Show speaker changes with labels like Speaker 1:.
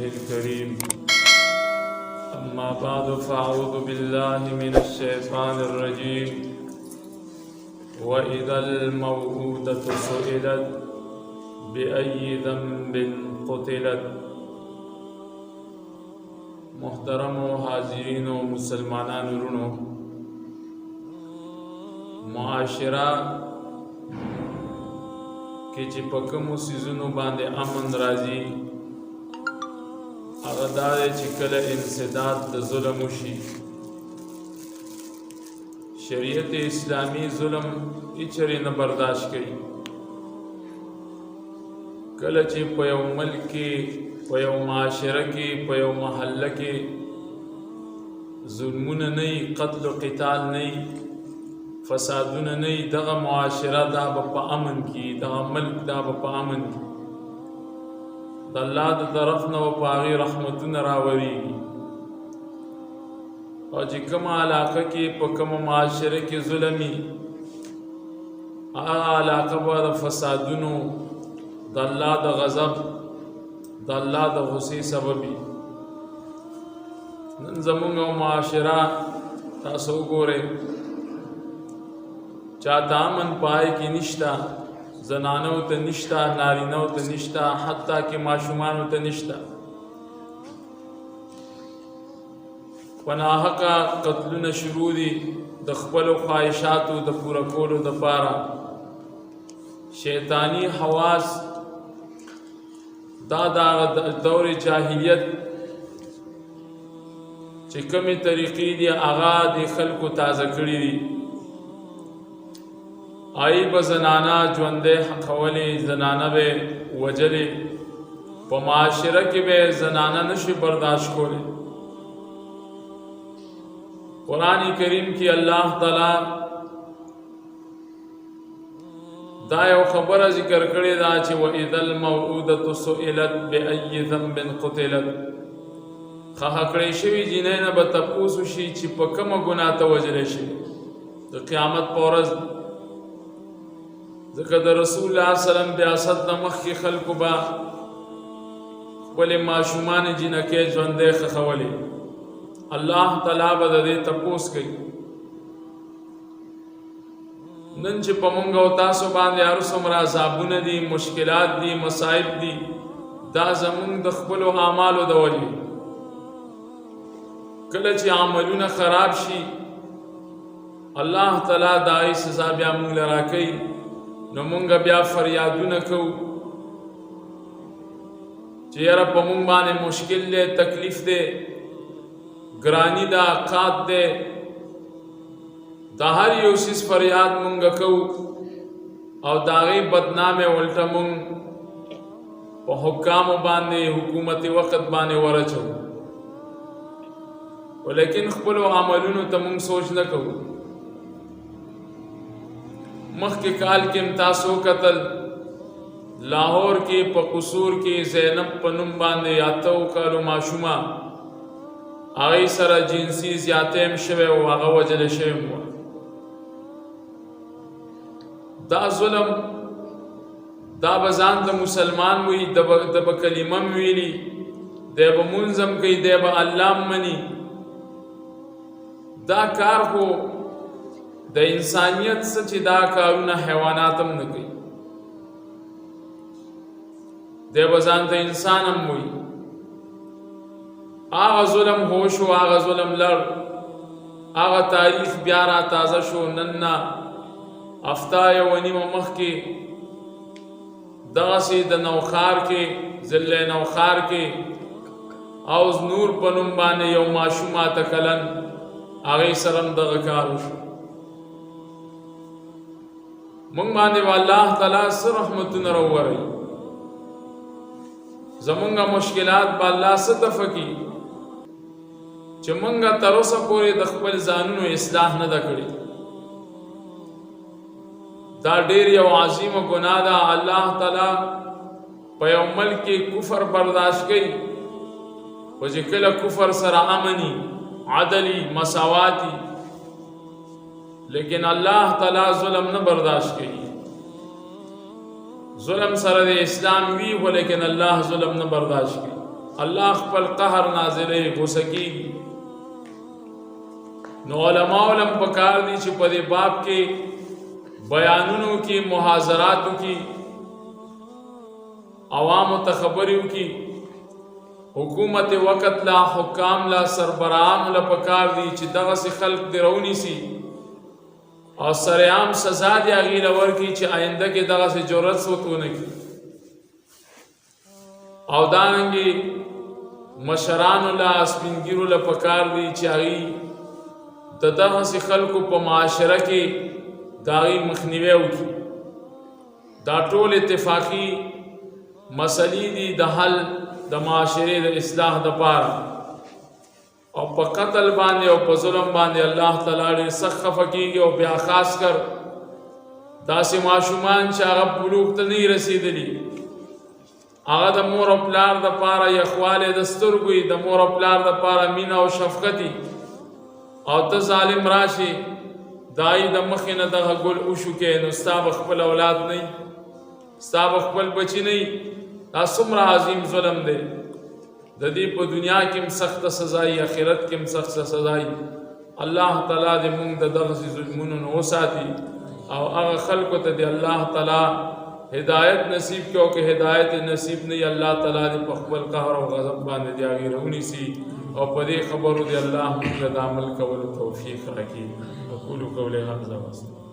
Speaker 1: الكريم أما بعد فأعوذ بالله من الشيطان الرجيم وإذا الموءودة سئلت بأي ذنب قتلت. محترم و حاضرین و مسلمانان ورونو، معاشره کې چې په کومو څیزونو باندې امن راځي هغه دا دی چې کله انسداد د ظلم وشي. شریعت اسلامی ظلم هیچرې نه برداشت کوي. کله چې په یو ملک کې، په یو معاشره کې، په یو محله کې ظلمونه نه وي، قتل و قتال نه وي، فسادونه نه وي، دغه معاشره دا به په امن کې، دغه ملک دا به په امن کې د الله د طرف نه به په هغې رحمتونه راورېږي. او چې کومه علاقه کې، په کومه معاشره کې ظلم وي، هغه علاقه به د فسادونو، د الله د غضب، د الله د غصې سبب وي. نن زمونږ معاشره تاسو وګورئ، چاته امن پای کې نشته، زنانو ته نشته، نارینو ته نشته، حتی کې ماشومانو ته نشته. په ناحقه قتلونه شروع دي د خپلو خواهشاتو د پوره کولو دپاره. شیطانی حواس دا د دور جاهلیت چې کومې طریقې دي هغه د خلکو تازه کړي دي. آئی به زنانه ژوندی حقولې، زنانه به وجلې، په معاشره کې به زنانه نشي برداشت کولی. قرآن کریم کې الله تعالی دا یو خبره ذکر کړې ده چې وَإِذَا الْمَوْءُودَةُ سُئِلَتْ بِأَيِّ ذَنبٍ قُتِلَتْ. خښه کړې شوې جینۍ نه به تپوس وشي چې په کومه ګناه ته وژلی شي د قیامت په ورځ. ځکه د رسول الله صلی الله علیه وسلم بعثت نه مخکې خلکو به خپلې ماشومانې جینکۍ ژوندۍ ښخولې. الله تعالی به د دې تپوس کوي. نن چې په مونږ او تاسو باندې هر څومره عذابونه دي، مشکلات دي، مصائب دي، دا زمونږ د خپلو اعمالو د وجې. کله چې عملونه خراب شي الله تعالی د هغې سزا بیا مونږ له راکوي، نو مونږ بیا فریادونه کوو چې یاره په مونږ باندې مشکل دی، تکلیف دی، ګرانی ده، قات دی. دا هر یو څیز فریاد مونږ کوو او د هغې بدنامې الټه مونږ په حکامو باندې، حکومت وخت باندې ورچوو، ولیکن خپلو عملونو ته مونږ سوچ نه کوو. مخکې کال کې هم تاسو وکتل لاهور کې په قصور کې زینب په نوم باندې 8 کالو ماشومه، هغې سره جنسي زیاتی هم شوی و، هغه وجلی شوی هم و. دا ظلم دا به ځان ته مسلمان وي، د به کلمه م ویلي، دی به مونځ هم کوي، دی به الله م مني. دا کار خو د انسانیت څه چې دا کارونه حیوانات هم نه کوي. دی به ځان ته انسان هم وي. هغه ظلم هو شو، هغه ظلم لړ، هغه تاریخ بیا را تازه شو. نن نه هفته یو نیمه مخکې دغسې د نوخار کې، ضلع نوخار کې اوز نور په نوم باندې یو ماشوم 8 کلن، هغې سره هم دغه کار وشو. مونږ باندې به الله تعالی څه رحمتونه راووروي، زمونږ مشکلات به الله څه دفع کړي چې مونږ تر اوسه پورې د خپل ځانونو اصلاح نه ده کړې. دا ډېر یو عظیمه ګناه ده. الله تعالی په یو ملک کې کفر برداشت کوي، خو چې کله کفر سره امني، عدلي، مساواتی، لیکن الله تعالی ظلم نه برداشت کوي. ظلم سره د اسلام وی، ولیکن الله ظلم نه برداشت کوي. الله خپل قهر نازلې غوسه کیږي. نو علماء علم پکار دي چې په دې باب کې بیانونو کې محاضراتو کې عوامو ته خبرو کې حکومت وقت لا حکام لا سربراهان لا پکار دي چې دغه سي خلق درونی سي او سریعام سزا دی اغیل ورکی چې آئنده کې دغه سي جرأت وکونه کی او دانګي مشران الله سپینګیرو له پکار دي چې هغه د دغه سي خلکو په معاشره کې داغي مخنیوي وکړي. دا ټول اتفاقی مسلې دي د حل د معاشره د اصلاح د پاره او په قتل باندې او په ظلم باندې الله تعالی ډېر سخت خفه کیږي او بیا خاص کر داسې ماشومان چې هغه بلوغ ته نه رسیدلي هغه د مور او پلار د پاره یخواله د سترګوي د مور او پلار د پاره مینا او شفقتي او ته ظالم راشي دای د مخینه دغه ګل اوشو کې نو ستاب خپل اولاد نه ستاب خپل بچی نه دا څومره عظیم ظلم دی. د دې په دنیا کې هم سخت سزا ای آخرت کې هم سخت سزا ای. الله تعالی دې موږ د دغه ظلمونو نه وساتي او هغه خلکو ته دې الله تعالی ہدایت نصیب کیوں کہ ہدایت نصیب نہیں اللہ تعالیٰ دے پخبل قہر و غضب باندے دے آگی رونی سی اور پدے خبرو دے اللہ مجد عمل قول توفیق رکھی وقولو قول حمزہ واسطہ.